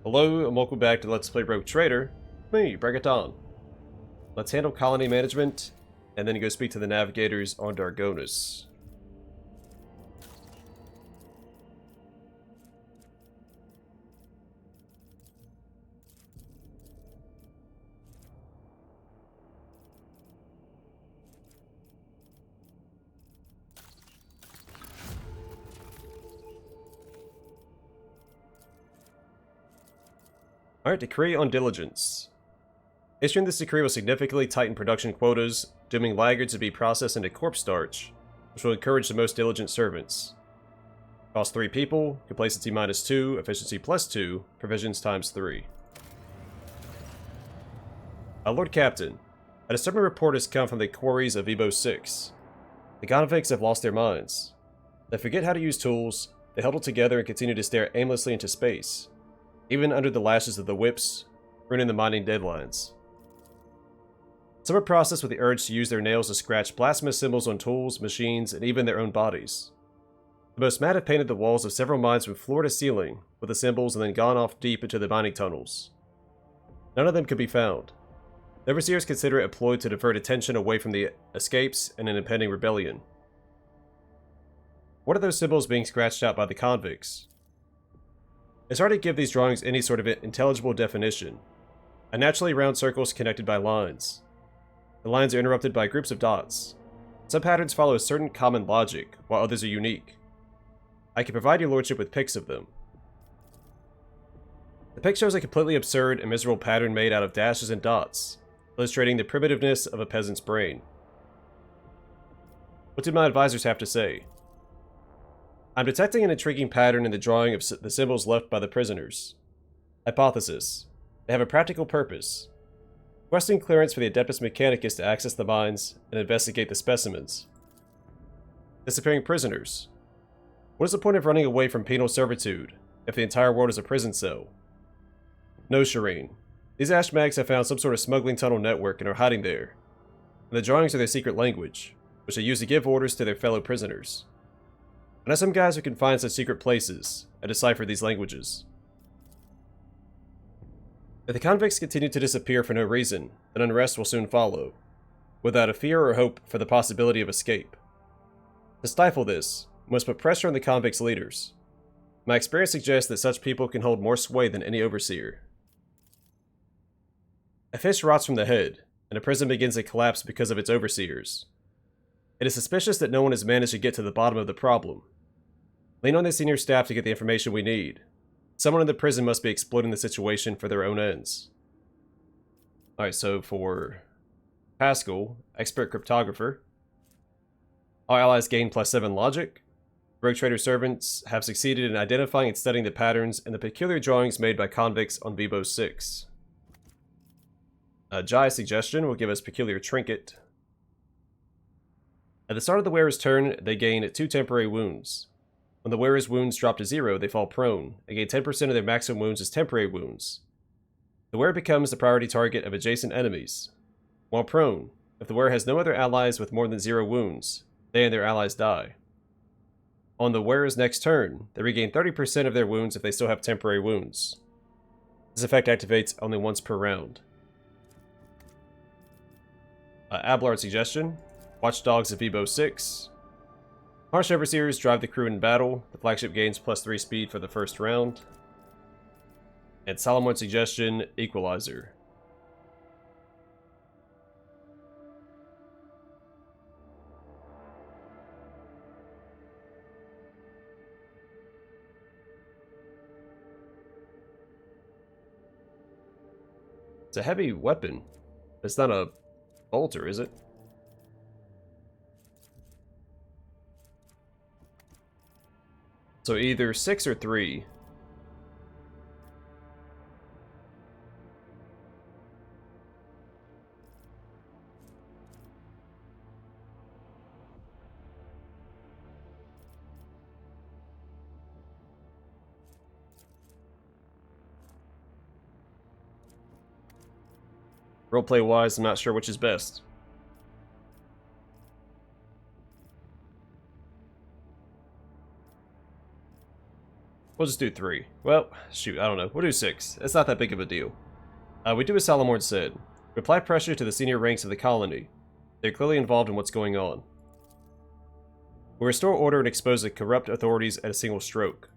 Hello and welcome back to Let's Play Rogue Trader. Me, Bring It On. Let's handle colony management, and then go speak to the navigators on Dargonus. Alright, decree on diligence. Issuing this decree will significantly tighten production quotas, dooming laggards to be processed into corpse starch, which will encourage the most diligent servants. Cost 3 people, complacency -2, efficiency +2, provisions ×3. Lord Captain, a disturbing report has come from the quarries of Vheabos VI. The convicts have lost their minds. They forget how to use tools, they huddle together and continue to stare aimlessly into space, even under the lashes of the whips, ruining the mining deadlines. Some are processed with the urge to use their nails to scratch blasphemous symbols on tools, machines, and even their own bodies. The most mad have painted the walls of several mines from floor to ceiling with the symbols and then gone off deep into the mining tunnels. None of them could be found. The overseers consider it a ploy to divert attention away from the escapes and an impending rebellion. What are those symbols being scratched out by the convicts? It's hard to give these drawings any sort of intelligible definition. Unnaturally round circles connected by lines. The lines are interrupted by groups of dots. Some patterns follow a certain common logic, while others are unique. I can provide your lordship with pics of them. The pic shows a completely absurd and miserable pattern made out of dashes and dots, illustrating the primitiveness of a peasant's brain. What did my advisors have to say? I'm detecting an intriguing pattern in the drawing of the symbols left by the prisoners. Hypothesis. They have a practical purpose. Requesting clearance for the Adeptus Mechanicus to access the mines and investigate the specimens. Disappearing prisoners. What is the point of running away from penal servitude if the entire world is a prison cell? No, Shireen. These Ashmags have found some sort of smuggling tunnel network and are hiding there. And the drawings are their secret language, which they use to give orders to their fellow prisoners. I know some guys who can find such secret places and decipher these languages. If the convicts continue to disappear for no reason, then unrest will soon follow, without a fear or hope for the possibility of escape. To stifle this, we must put pressure on the convicts' leaders. My experience suggests that such people can hold more sway than any overseer. A fish rots from the head, and a prison begins to collapse because of its overseers. It is suspicious that no one has managed to get to the bottom of the problem. Lean on the senior staff to get the information we need. Someone in the prison must be exploiting the situation for their own ends. Alright, so for Pascal, expert cryptographer, all allies gain +7 logic. Rogue trader servants have succeeded in identifying and studying the patterns in the peculiar drawings made by convicts on Vheabos VI. Jai's suggestion will give us peculiar trinket. At the start of the wearer's turn, they gain 2 temporary wounds. When the wearer's wounds drop to 0, they fall prone, and gain 10% of their maximum wounds as temporary wounds. The wearer becomes the priority target of adjacent enemies. While prone, if the wearer has no other allies with more than 0 wounds, they and their allies die. On the wearer's next turn, they regain 30% of their wounds if they still have temporary wounds. This effect activates only once per round. Ablard's suggestion, Watchdogs of Vheabos VI. Harsh Overseers drive the crew in battle. The flagship gains +3 speed for the first round. And Solomon's suggestion, Equalizer. It's a heavy weapon. It's not a bolter, is it? So either 6 or 3. Roleplay wise, I'm not sure which is best. We'll just do 3. Well, shoot, I don't know. We'll do 6. It's not that big of a deal. We do as Salamord said. We apply pressure to the senior ranks of the colony. They're clearly involved in what's going on. We restore order and expose the corrupt authorities at a single stroke.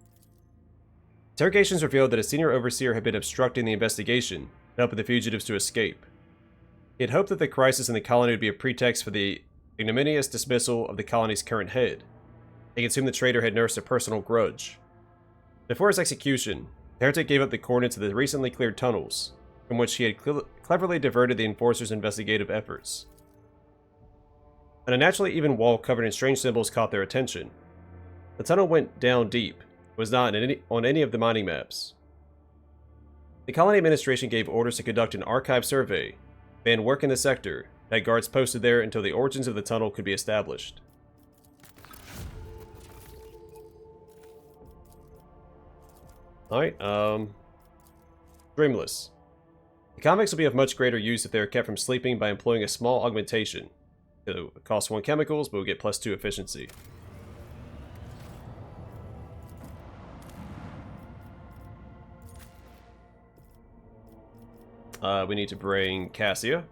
Interrogations revealed that a senior overseer had been obstructing the investigation and helping the fugitives to escape. He had hoped that the crisis in the colony would be a pretext for the ignominious dismissal of the colony's current head. He assumed the traitor had nursed a personal grudge. Before his execution, the heretic gave up the coordinates of the recently cleared tunnels, from which he had cleverly diverted the enforcer's investigative efforts. An unnaturally even wall covered in strange symbols caught their attention. The tunnel went down deep, was not on any of the mining maps. The colony administration gave orders to conduct an archive survey, ban work in the sector, and had guards posted there until the origins of the tunnel could be established. Alright, Dreamless. The convicts will be of much greater use if they are kept from sleeping by employing a small augmentation. It'll cost 1 chemicals, but we'll get +2 efficiency. We need to bring Cassia.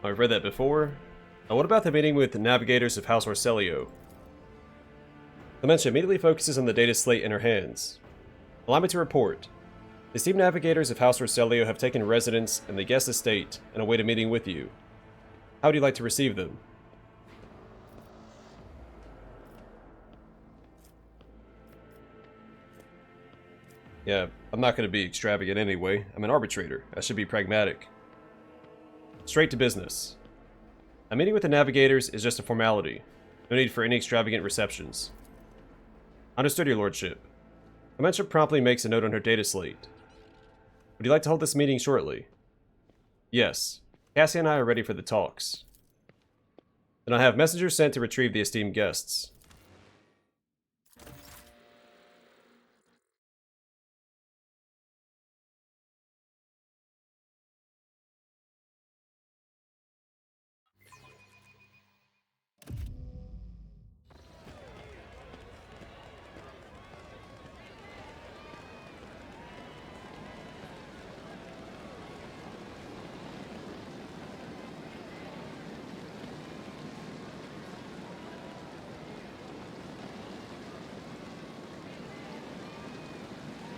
I've read that before. What about the meeting with the navigators of House Orsellio? Clementia immediately focuses on the data slate in her hands. Allow me to report. The esteemed navigators of House Orsellio have taken residence in the guest estate and await a meeting with you. How would you like to receive them? Yeah, I'm not going to be extravagant anyway. I'm an arbitrator. I should be pragmatic. Straight to business. A meeting with the navigators is just a formality. No need for any extravagant receptions. Understood, your lordship. Clementia promptly makes a note on her data slate. Would you like to hold this meeting shortly? Yes. Cassie and I are ready for the talks. Then I'll have messengers sent to retrieve the esteemed guests.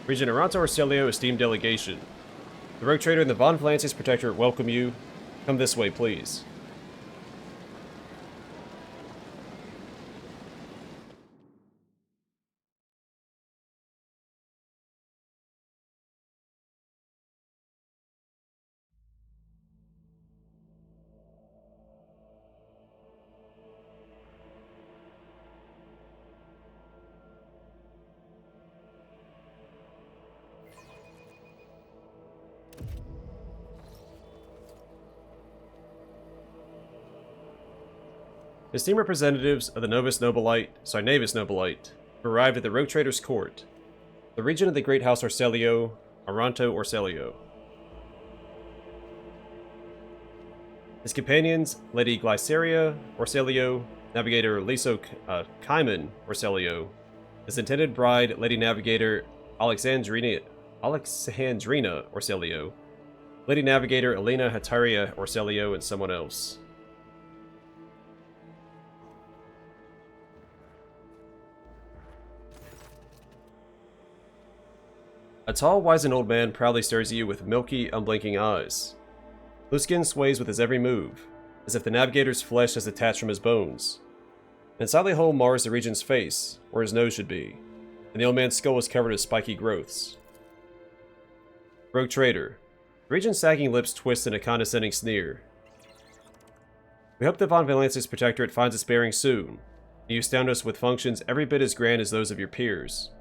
Regent House Orsellio, esteemed delegation. The Rogue Trader and the Von Valances Protectorate welcome you. Come this way, please. Esteemed representatives of the Navis Nobilite, arrived at the Rogue Trader's court, the region of the Great House Orsellio, Aranto Orsellio. His companions, Lady Glyceria Orsellio, Navigator Liso Kaiman Orsellio, his intended bride, Lady Navigator Alexandrina Orsellio, Lady Navigator Elena Hataria Orsellio, and someone else. A tall, wizened old man proudly stares at you with milky, unblinking eyes. Blue skin sways with his every move, as if the navigator's flesh has detached from his bones. An unsightly hole mars the regent's face, where his nose should be, and the old man's skull is covered with spiky growths. Rogue Trader. The regent's sagging lips twist in a condescending sneer. We hope the Von Valance's protectorate finds its bearings soon, and you astound us with functions every bit as grand as those of your peers.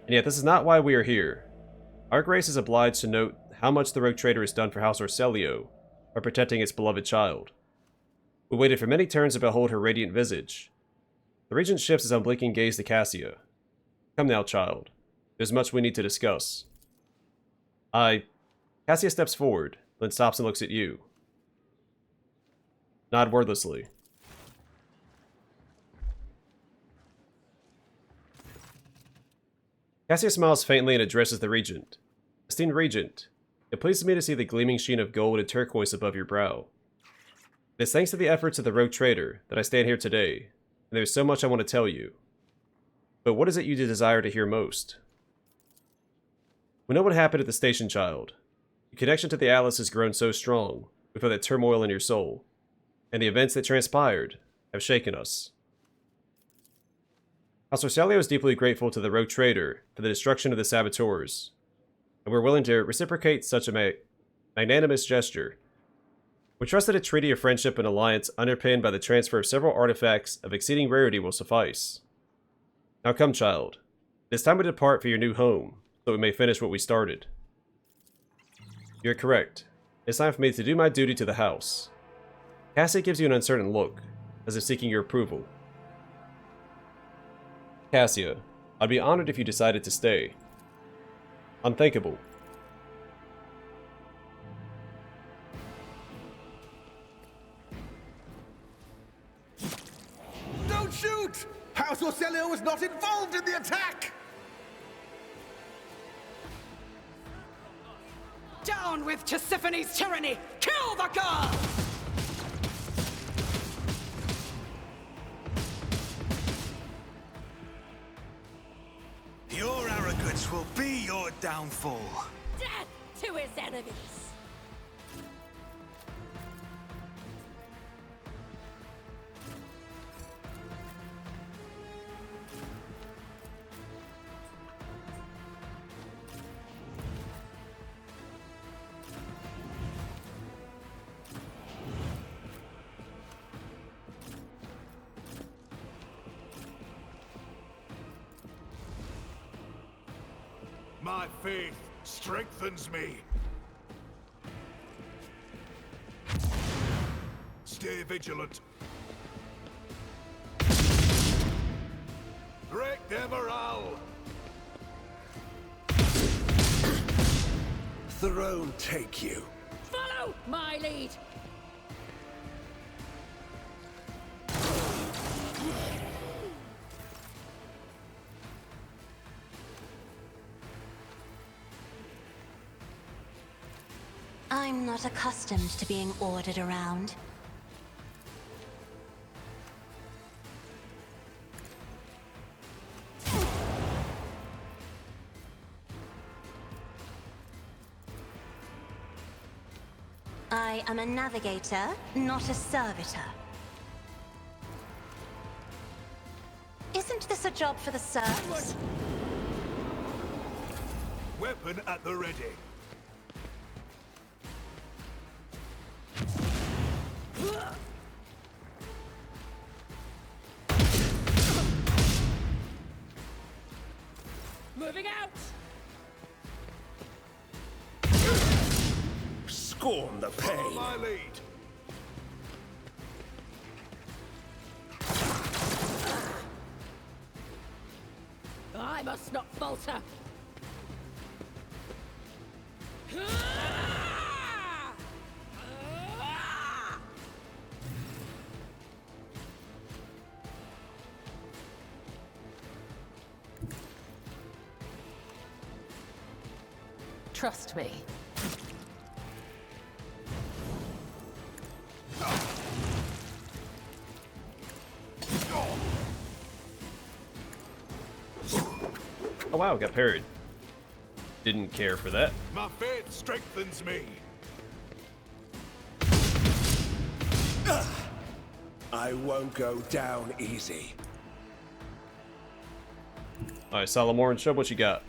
And yet this is not why we are here. Our grace is obliged to note how much the Rogue Trader has done for House Orsellio by protecting its beloved child. We waited for many turns to behold her radiant visage. The regent shifts his unblinking gaze to Cassia. Come now, child. There's much we need to discuss. Cassia steps forward, then stops and looks at you. Nod wordlessly. Cassia smiles faintly and addresses the regent. Esteemed regent, it pleases me to see the gleaming sheen of gold and turquoise above your brow. It is thanks to the efforts of the Rogue Trader that I stand here today, and there is so much I want to tell you. But what is it you desire to hear most? We know what happened at the station, child. Your connection to the Atlas has grown so strong, we feel that turmoil in your soul, and the events that transpired have shaken us. House Orsellio is deeply grateful to the Rogue Trader for the destruction of the saboteurs, and we're willing to reciprocate such a magnanimous gesture. We trust that a treaty of friendship and alliance underpinned by the transfer of several artifacts of exceeding rarity will suffice. Now come, child. It is time we depart for your new home, so we may finish what we started. You're correct. It's time for me to do my duty to the house. Cassie gives you an uncertain look, as if seeking your approval. Cassia, I'd be honored if you decided to stay. Unthinkable. Don't shoot! House Orsellio was not involved in the attack! Down with Tisiphone's tyranny! Kill the girl! Your arrogance will be your downfall. Death to his enemies! My faith strengthens me. Stay vigilant. Break their morale. Throne take you. Follow my lead! I'm not accustomed to being ordered around. I am a navigator, not a servitor. Isn't this a job for the serfs? Weapon at the ready. Moving out! Scorn the pain. Follow my lead. I must not falter! Trust me. Oh wow, got parried. Didn't care for that. My faith strengthens me. I won't go down easy. Alright, Solomon, show what you got.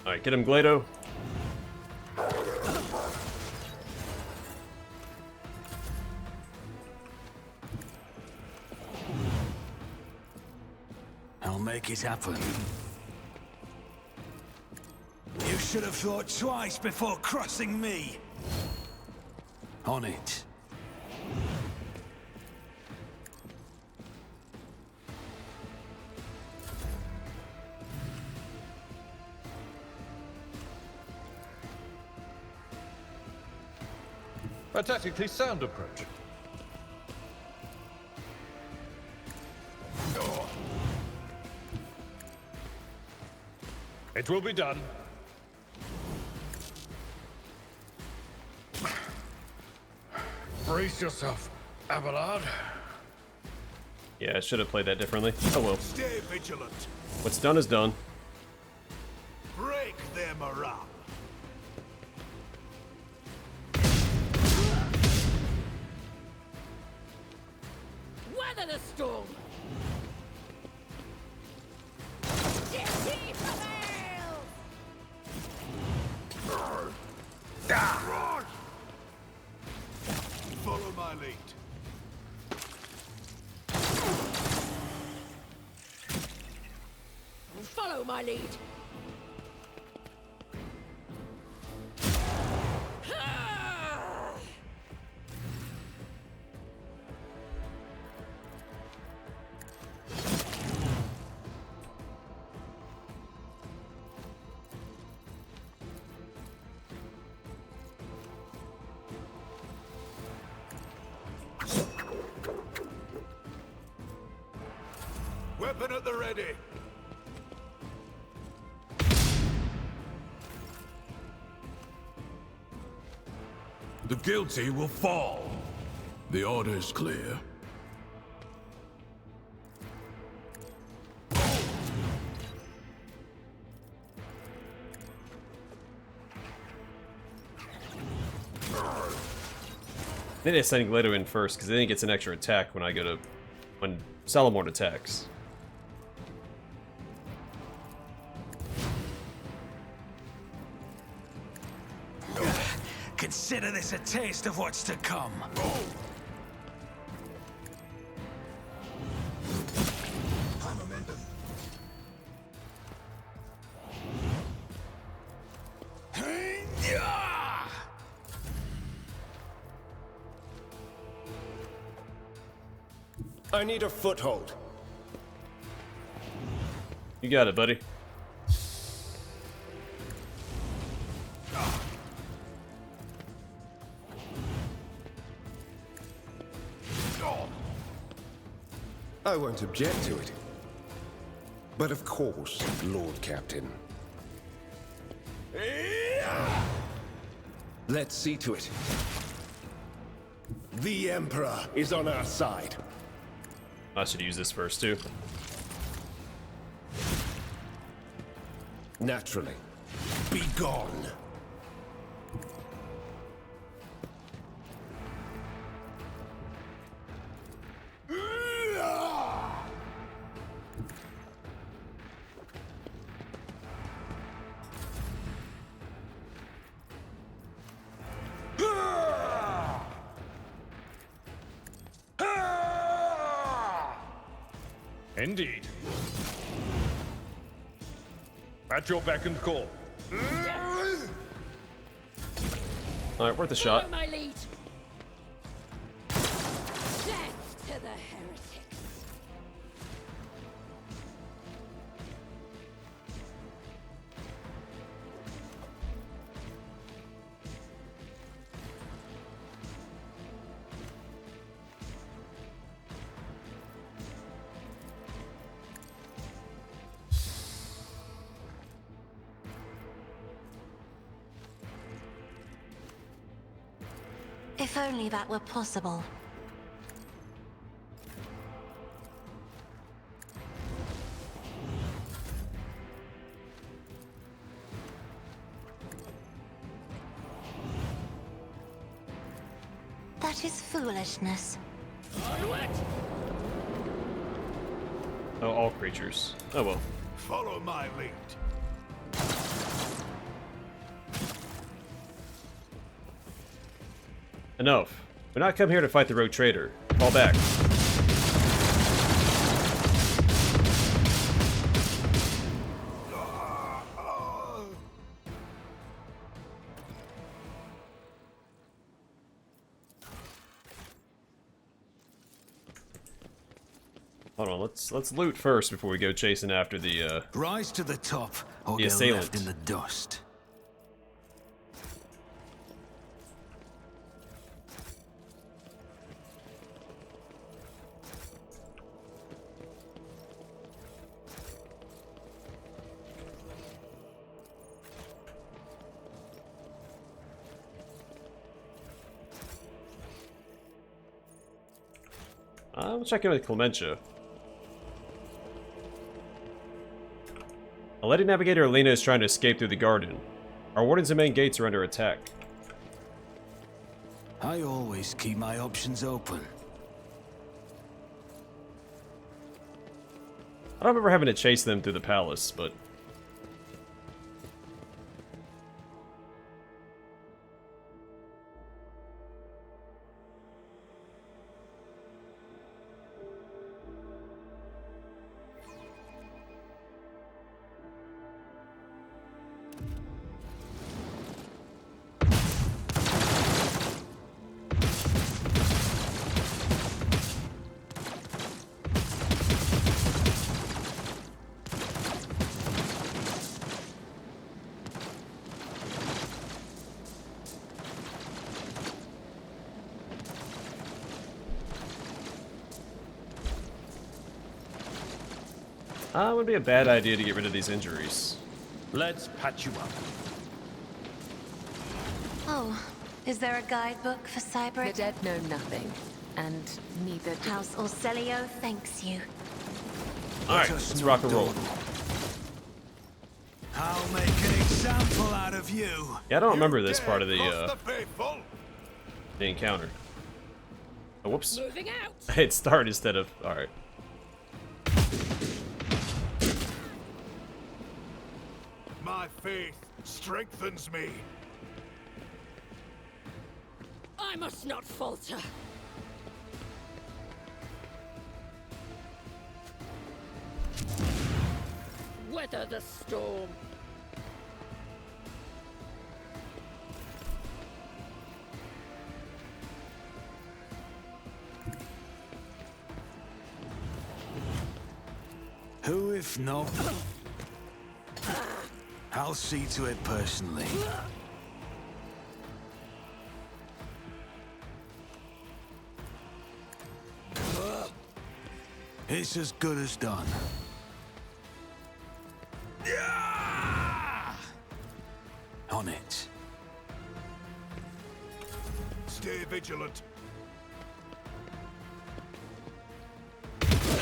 Alright, get him, Glado. I'll make it happen. You should have thought twice before crossing me. On it. A tactically sound approach. It will be done. Brace yourself, Abelard. Yeah, I should have played that differently. Oh well. Stay vigilant. What's done is done. Break their morale. Weather the storm! Duty prevails! Follow my lead. Follow my lead! Weapon at the ready. The guilty will fall. The order is clear. They need to send Glado in first, because then he gets an extra attack when Solomon attacks. Consider this a taste of what's to come. I need a foothold. You got it, buddy. I won't object to it. But of course, Lord Captain. Let's see to it. The Emperor is on our side. I should use this first, too. Naturally. Be gone. Indeed. At your beck and call. Alright, worth a shot. Follow my lead! Death to the heretics! If only that were possible. That is foolishness. Oh, all creatures. Oh well. Follow my lead. Enough. We're not come here to fight the rogue trader. Fall back. Hold on, let's loot first before we go chasing after the Rise to the top, or The get assailant. left in the dust. We'll check in with Clementia. A Lady Navigator Alina is trying to escape through the garden. Our wardens and main gates are under attack. I always keep my options open. I don't remember having to chase them through the palace, but... it would be a bad idea to get rid of these injuries. Let's patch you up. Oh, is there a guidebook for The Cyberic? dead know nothing, and neither do House Orsellio thanks you. Alright, let's rock and roll. I'll make an example out of you. Yeah, I don't remember this part of the faithful. encounter. Oh, whoops. moving out. I hit start instead of... Alright. My faith strengthens me. I must not falter. Weather the storm. Who if not? I'll see to it personally. It's as good as done. On it. Stay vigilant.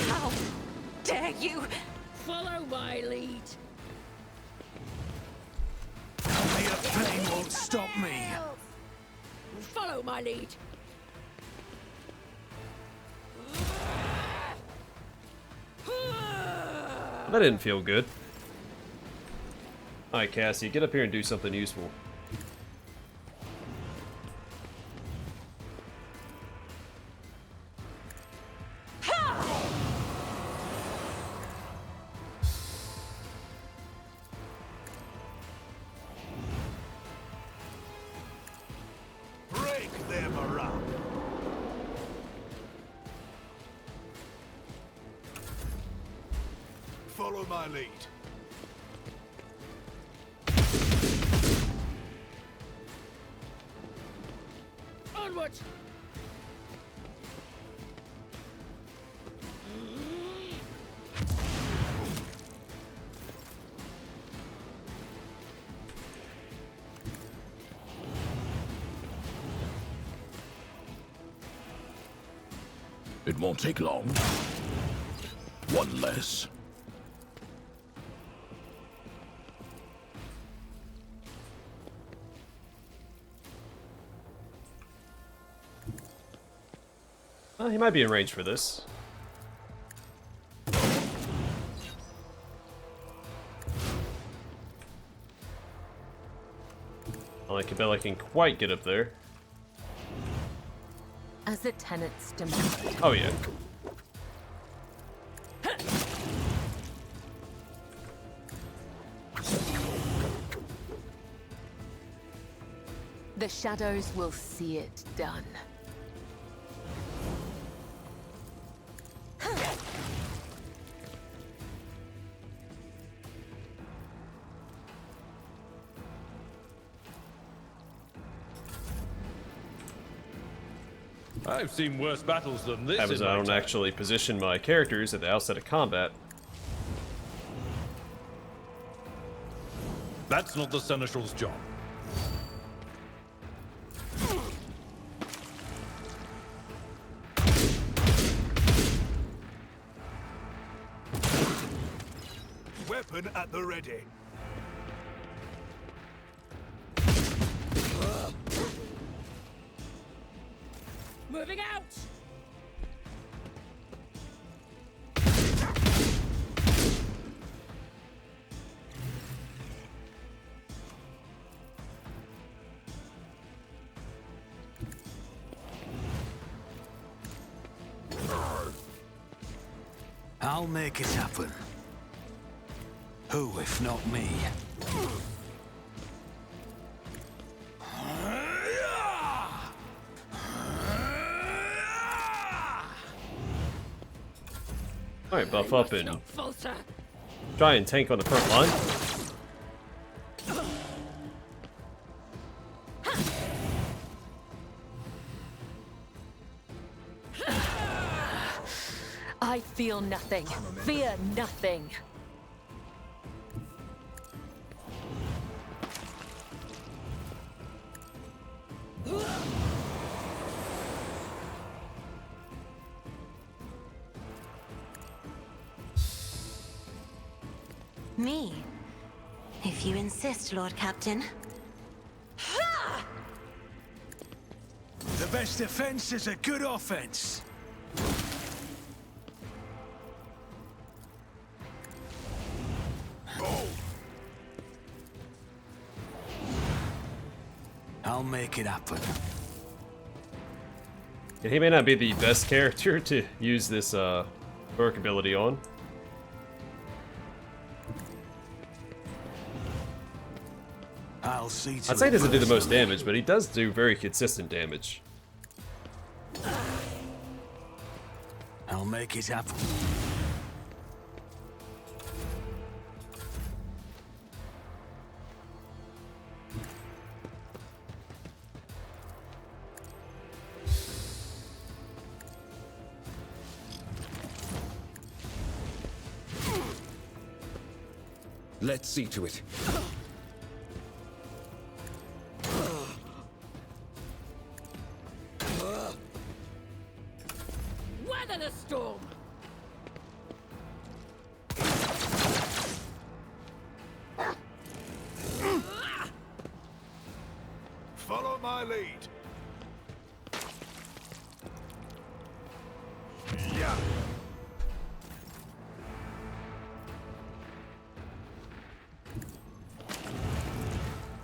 How dare you? Follow my lead. Only a pain won't stop me. Follow my lead. That didn't feel good. Alright, Cassie, get up here and do something useful. Break their morale. Follow my lead. Onward. It won't take long. One less. Well, he might be in range for this. Well, Cabela can quite get up there. As the tenants demand. Oh yeah. The shadows will see it done. I've seen worse battles than this. That was in I my don't time. actually position my characters at the outset of combat. That's not the Seneschal's job. Weapon at the ready. Moving out! I'll make it happen. Who if not me? Alright, buff up and Not falter. try and tank on the front line. I feel nothing. Fear nothing. Me? If you insist, Lord Captain. The best defense is a good offense. I'll make it happen. And he may not be the best character to use this work ability on. I'll see to I'd say he it doesn't do the most personally. damage, but he does do very consistent damage. I'll make it happen. Let's see to it. Weather the storm. Follow my lead. Yeah.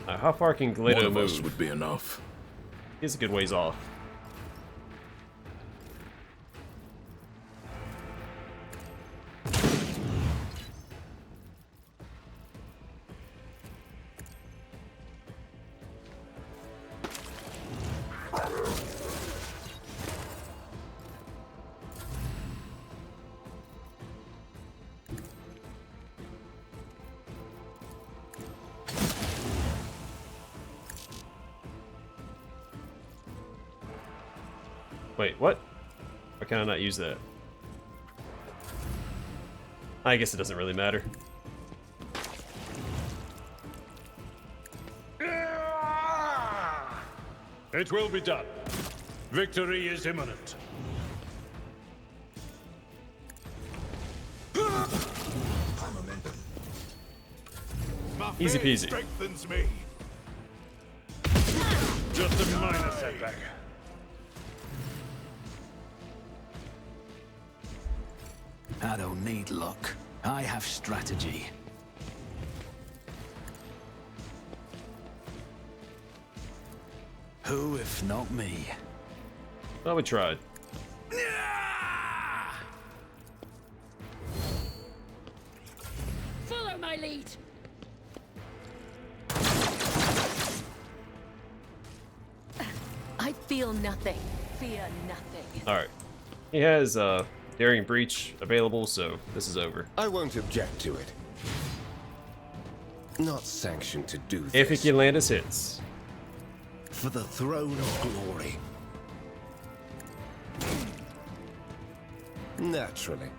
How far can One Gledo of us move? would be enough. He's a good ways off. Wait, what? Why can I not use that? I guess it doesn't really matter. It will be done. Victory is imminent. Easy It peasy. strengthens me. Just a minor setback. I don't need luck. I have strategy. Who if not me? Well, we tried. Follow my lead. I feel nothing. Fear nothing. Alright. He has Daring Breach available, so this is over. I won't object to it. Not sanctioned to do this. If he can land his hits. For the throne of glory. Naturally.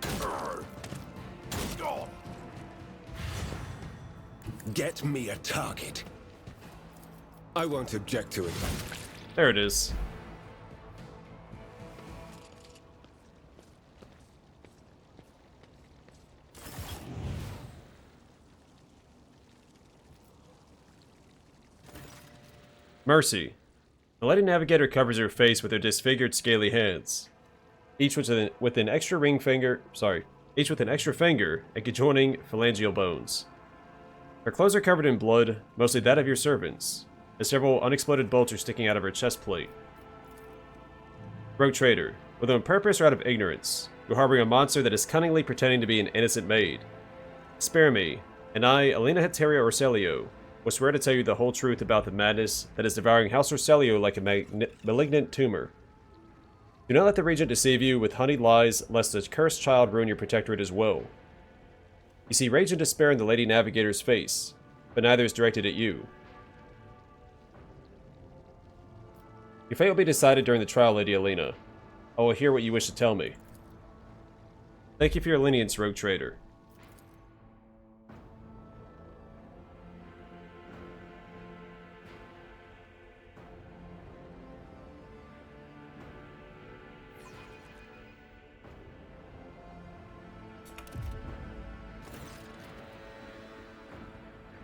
Get me a target. I won't object to it. There it is. Mercy. The Lady Navigator covers her face with her disfigured, scaly hands, each with an extra ring finger. Each with an extra finger and conjoining phalangeal bones. Her clothes are covered in blood, mostly that of your servants, and several unexploded bolts are sticking out of her chest plate. Rogue Trader, whether on purpose or out of ignorance, you're harboring a monster that is cunningly pretending to be an innocent maid. Spare me, and I, Elena Heteria Orsellio, will swear to tell you the whole truth about the madness that is devouring House Orsellio like a malignant tumor. Do not let the Regent deceive you with honeyed lies, lest a cursed child ruin your protectorate as well. You see rage and despair in the Lady Navigator's face, but neither is directed at you. Your fate will be decided during the trial, Lady Elena. I will hear what you wish to tell me. Thank you for your lenience, Rogue Trader.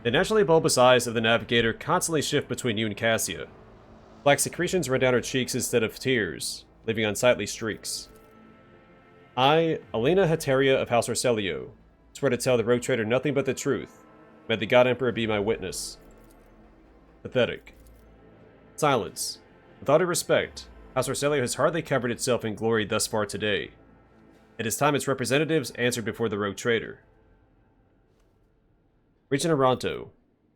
The naturally bulbous eyes of the Navigator constantly shift between you and Cassia. Black secretions run down her cheeks instead of tears, leaving unsightly streaks. I, Elena Heteria of House Orsellio, swear to tell the Rogue Trader nothing but the truth. May the God Emperor be my witness. Pathetic. Silence. With all due respect, House Orsellio has hardly covered itself in glory thus far today. It is time its representatives answered before the Rogue Trader. Regent Aranto,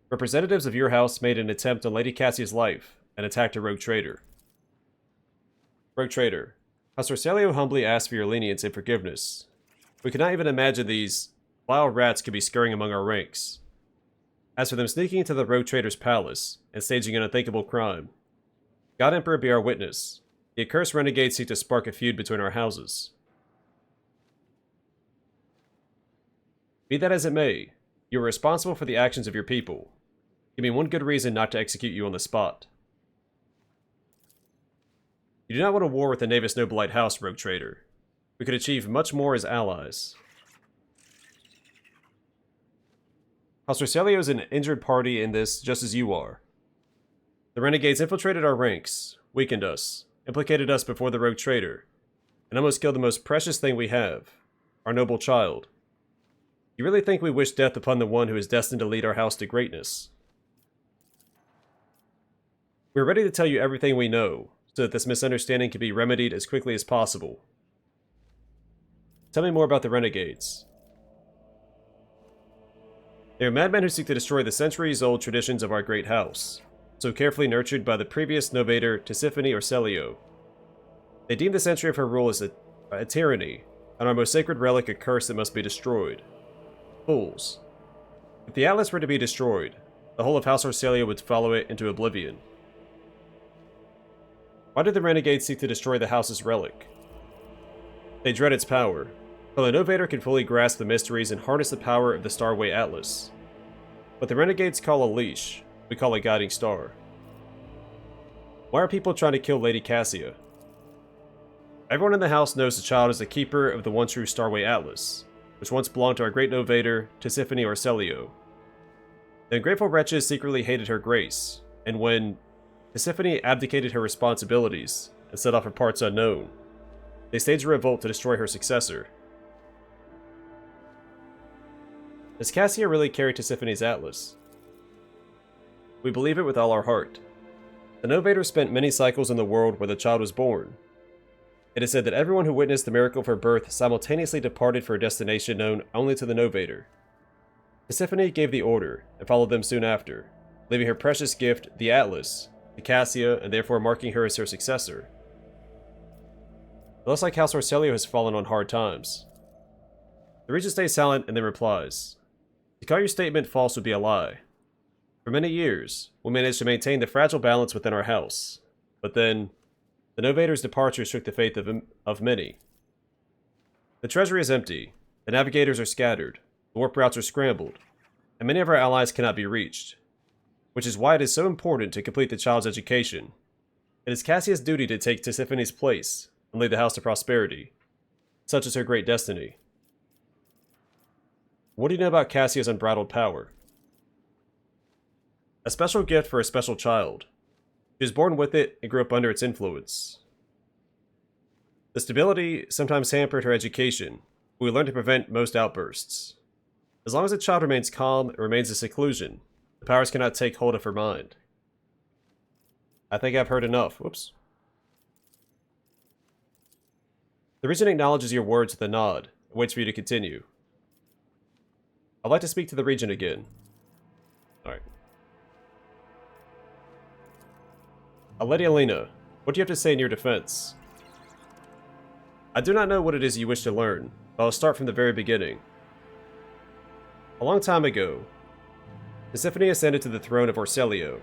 representatives of your house made an attempt on Lady Cassia's life and attacked a Rogue Trader. Rogue Trader, House Orsellio humbly asks for your lenience and forgiveness. We cannot even imagine these vile rats could be scurrying among our ranks. As for them sneaking into the Rogue Trader's palace and staging an unthinkable crime, God Emperor be our witness. The accursed renegades seek to spark a feud between our houses. Be that as it may, you are responsible for the actions of your people. Give me one good reason not to execute you on the spot. You do not want a war with the Navis Nobilite House, Rogue Trader. We could achieve much more as allies. House Orsellio is an injured party in this, just as you are. The renegades infiltrated our ranks, weakened us, implicated us before the Rogue Trader, and almost killed the most precious thing we have, our noble child. You really think we wish death upon the one who is destined to lead our house to greatness? We're ready to tell you everything we know, so that this misunderstanding can be remedied as quickly as possible. Tell me more about the renegades. They are madmen who seek to destroy the centuries-old traditions of our great house, so carefully nurtured by the previous novator Tisiphone Orsellio. They deem the century of her rule as a tyranny, and our most sacred relic a curse that must be destroyed. Fools. If the Atlas were to be destroyed, the whole of House Orsellio would follow it into oblivion. Why did the renegades seek to destroy the house's relic? They dread its power, for the novator can fully grasp the mysteries and harness the power of the Starway Atlas. What the renegades call a leash, we call a guiding star. Why are people trying to kill Lady Cassia? Everyone in the house knows the child is the keeper of the one true Starway Atlas, which once belonged to our great novator, Tisiphone Orsellio. The ungrateful wretches secretly hated her grace, and when Tisiphone abdicated her responsibilities and set off for parts unknown, they staged a revolt to destroy her successor. Does Cassia really carry Tisiphone's atlas? We believe it with all our heart. The Novator spent many cycles in the world where the child was born. It is said that everyone who witnessed the miracle of her birth simultaneously departed for a destination known only to the Novator. Tisiphone gave the order, and followed them soon after, leaving her precious gift, the Atlas, to Cassia, and therefore marking her as her successor. It looks like House Orsellio has fallen on hard times. The regent stays silent and then replies, "To call your statement false would be a lie. For many years, we managed to maintain the fragile balance within our house, but then, the Novator's departure shook the faith of many. The treasury is empty, the navigators are scattered, the warp routes are scrambled, and many of our allies cannot be reached, which is why it is so important to complete the child's education. It is Cassia's duty to take Tisiphone's place and lead the house to prosperity. Such is her great destiny." What do you know about Cassia's unbridled power? A special gift for a special child. She was born with it and grew up under its influence. The stability sometimes hampered her education, but we learned to prevent most outbursts. As long as the child remains calm and remains in seclusion, the powers cannot take hold of her mind. I think I've heard enough. Whoops. The regent acknowledges your words with a nod and waits for you to continue. I'd like to speak to the regent again. Alright. Lady Alina, what do you have to say in your defense? I do not know what it is you wish to learn, but I'll start from the very beginning. A long time ago, Tisiphone ascended to the throne of Orsellio.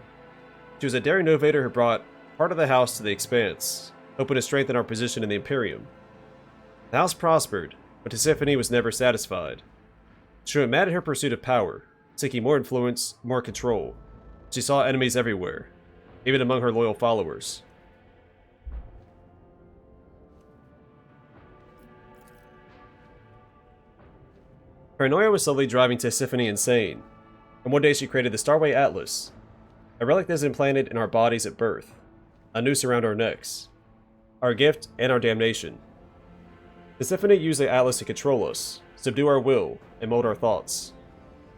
She was a daring novator who brought part of the house to the Expanse, hoping to strengthen our position in the Imperium. The house prospered, but Tisiphone was never satisfied. She went mad in her pursuit of power, seeking more influence, more control. She saw enemies everywhere, even among her loyal followers. Paranoia was slowly driving Tisiphone insane, and one day she created the Starway Atlas, a relic that is implanted in our bodies at birth, a noose around our necks, our gift and our damnation. Tisiphone used the Atlas to control us, subdue our will, and mold our thoughts.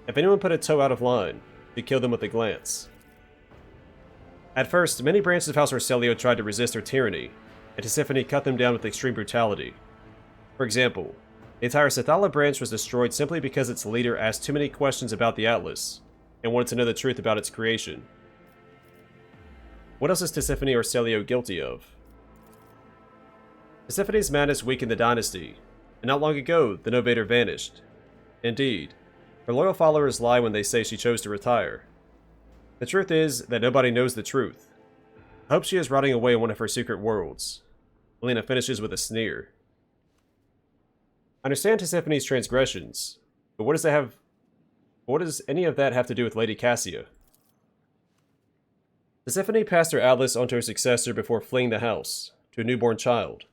If anyone put a toe out of line, she killed them with a glance. At first, many branches of House Orsellio tried to resist her tyranny, and Tisiphone cut them down with extreme brutality. For example, the entire Sethala branch was destroyed simply because its leader asked too many questions about the Atlas, and wanted to know the truth about its creation. What else is Tisiphone Orsellio guilty of? Tisiphone's madness weakened the dynasty, and not long ago, the Novator vanished. Indeed, her loyal followers lie when they say she chose to retire. The truth is that nobody knows the truth. I hope she is rotting away in one of her secret worlds. Alina finishes with a sneer. I understand Tisiphone's transgressions, but what does any of that have to do with Lady Cassia? Tisiphone passed her Atlas onto her successor before fleeing the house, to a newborn child.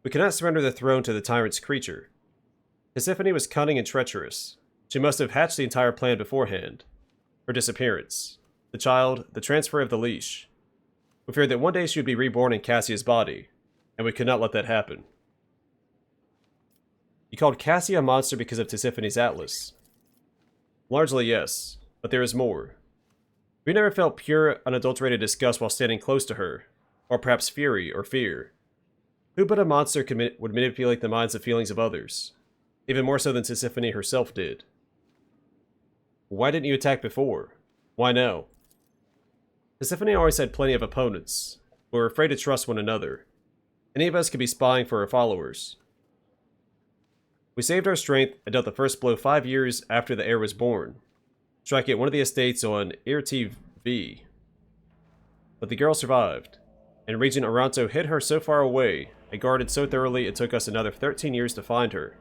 We cannot surrender the throne to the tyrant's creature. Tisiphone was cunning and treacherous. She must have hatched the entire plan beforehand. Her disappearance, the child, the transfer of the leash. We feared that one day she would be reborn in Cassia's body, and we could not let that happen. You called Cassia a monster because of Tisiphone's Atlas. Largely yes, but there is more. We never felt pure, unadulterated disgust while standing close to her, or perhaps fury or fear. Who but a monster would manipulate the minds and feelings of others, even more so than Tisiphone herself did? Why didn't you attack before? Why now? Tisiphone always had plenty of opponents, but were afraid to trust one another. Any of us could be spying for her followers. We saved our strength and dealt the first blow 5 years after the heir was born, striking at one of the estates on Irti V. But the girl survived, and Regent Aranto hid her so far away and guarded so thoroughly it took us another 13 years to find her.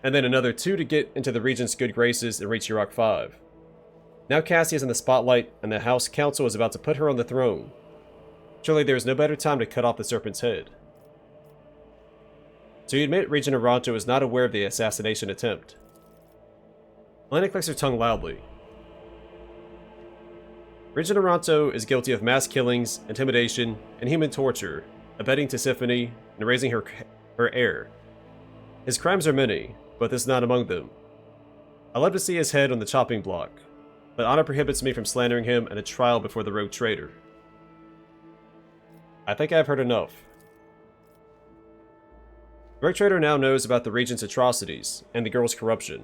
And then another 2 to get into the Regent's good graces and reach Yurok 5. Now Cassia is in the spotlight, and the House Council is about to put her on the throne. Surely there is no better time to cut off the serpent's head. So you admit Regent Aranto is not aware of the assassination attempt? Elena clicks her tongue loudly. Regent Aranto is guilty of mass killings, intimidation, and human torture, abetting Tisiphone, and raising her heir. His crimes are many, but this is not among them. I love to see his head on the chopping block, but honor prohibits me from slandering him at a trial before the rogue traitor. I think I've heard enough. The rogue traitor now knows about the Regent's atrocities and the girl's corruption.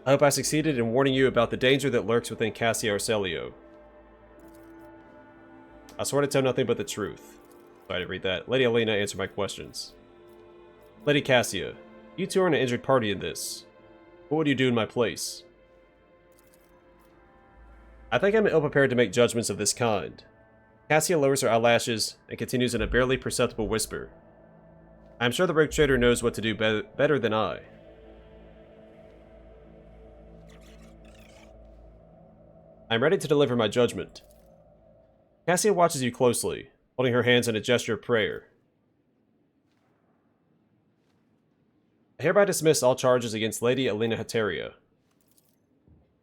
I hope I succeeded in warning you about the danger that lurks within House Orsellio. I swear to tell nothing but the truth. Sorry to read that. Lady Elena, answer my questions. Lady Cassia, you two are an injured party in this. What would you do in my place? I think I'm ill-prepared to make judgments of this kind. Cassia lowers her eyelashes and continues in a barely perceptible whisper. I'm sure the rogue trader knows what to do better than I. I'm ready to deliver my judgment. Cassia watches you closely, holding her hands in a gesture of prayer. I hereby dismiss all charges against Lady Elena Hateria.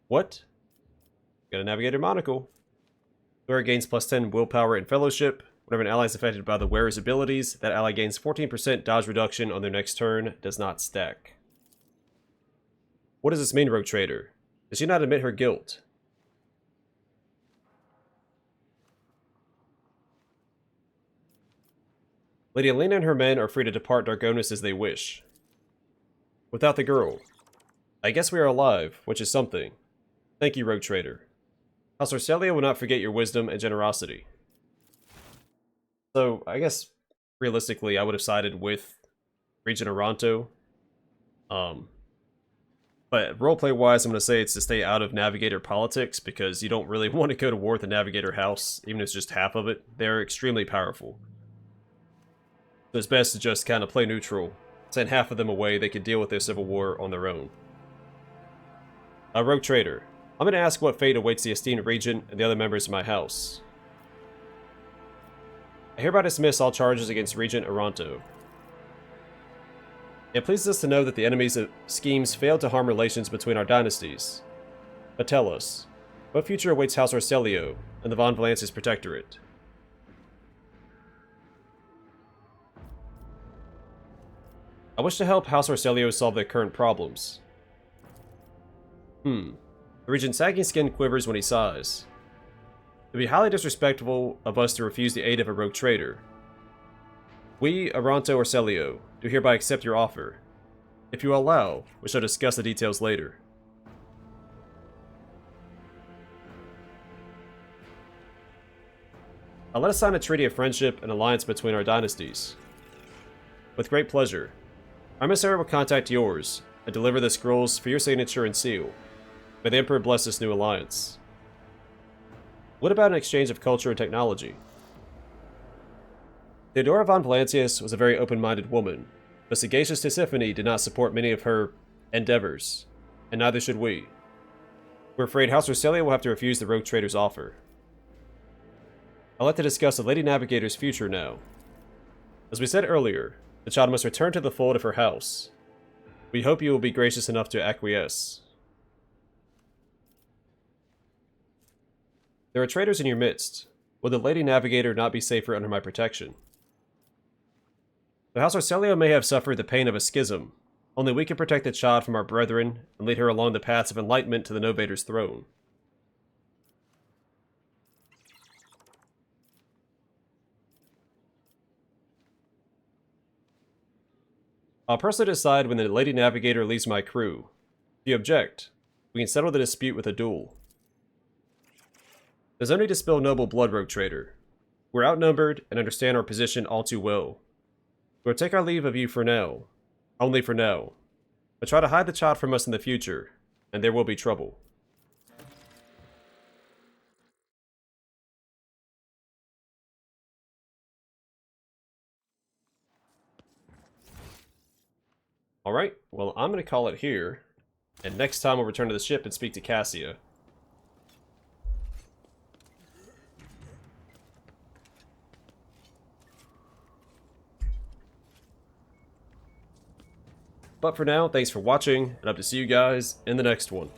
What? Got a navigator monocle. The wearer gains plus 10 willpower and fellowship. Whenever an ally is affected by the wearer's abilities, that ally gains 14% dodge reduction on their next turn, does not stack. What does this mean, rogue trader? Does she not admit her guilt? Lady Elena and her men are free to depart Dargonis as they wish. Without the girl. I guess we are alive, which is something. Thank you, rogue trader. House Orsellio will not forget your wisdom and generosity. So, I guess, realistically, I would have sided with Regent Aranto. But roleplay-wise, I'm going to say it's to stay out of Navigator politics, because you don't really want to go to war with the Navigator house, even if it's just half of it. They're extremely powerful. So it's best to just kind of play neutral. Send half of them away, they can deal with their civil war on their own. Rogue trader, I'm going to ask what fate awaits the esteemed Regent and the other members of my house. I hereby dismiss all charges against Regent Aranto. It pleases us to know that the enemy's schemes failed to harm relations between our dynasties. But tell us, what future awaits House Orsellio and the Von Valancius Protectorate? I wish to help House Orsellio solve their current problems. The Regent's sagging skin quivers when he sighs. It would be highly disrespectful of us to refuse the aid of a rogue trader. We, Aranto Orsellio, do hereby accept your offer. If you allow, we shall discuss the details later. Let us sign a treaty of friendship and alliance between our dynasties. With great pleasure. Our emissary will contact yours and deliver the scrolls for your signature and seal. May the Emperor bless this new alliance. What about an exchange of culture and technology? Theodora von Valancius was a very open-minded woman, but sagacious Tisiphone did not support many of her endeavors, and neither should we. We're afraid House Orsellio will have to refuse the rogue trader's offer. I'd like to discuss the Lady Navigator's future now. As we said earlier, the child must return to the fold of her house. We hope you will be gracious enough to acquiesce. There are traitors in your midst. Will the Lady Navigator not be safer under my protection? The House Orsellio may have suffered the pain of a schism. Only we can protect the child from our brethren and lead her along the paths of enlightenment to the Novator's throne. I'll personally decide when the Lady Navigator leaves my crew. If you object, we can settle the dispute with a duel. There's only to spill noble blood, rogue trader. We're outnumbered and understand our position all too well. We'll take our leave of you for now. Only for now. But try to hide the child from us in the future, and there will be trouble. Alright, well, I'm going to call it here, and next time we'll return to the ship and speak to Cassia. But for now, thanks for watching, and hope to see you guys in the next one.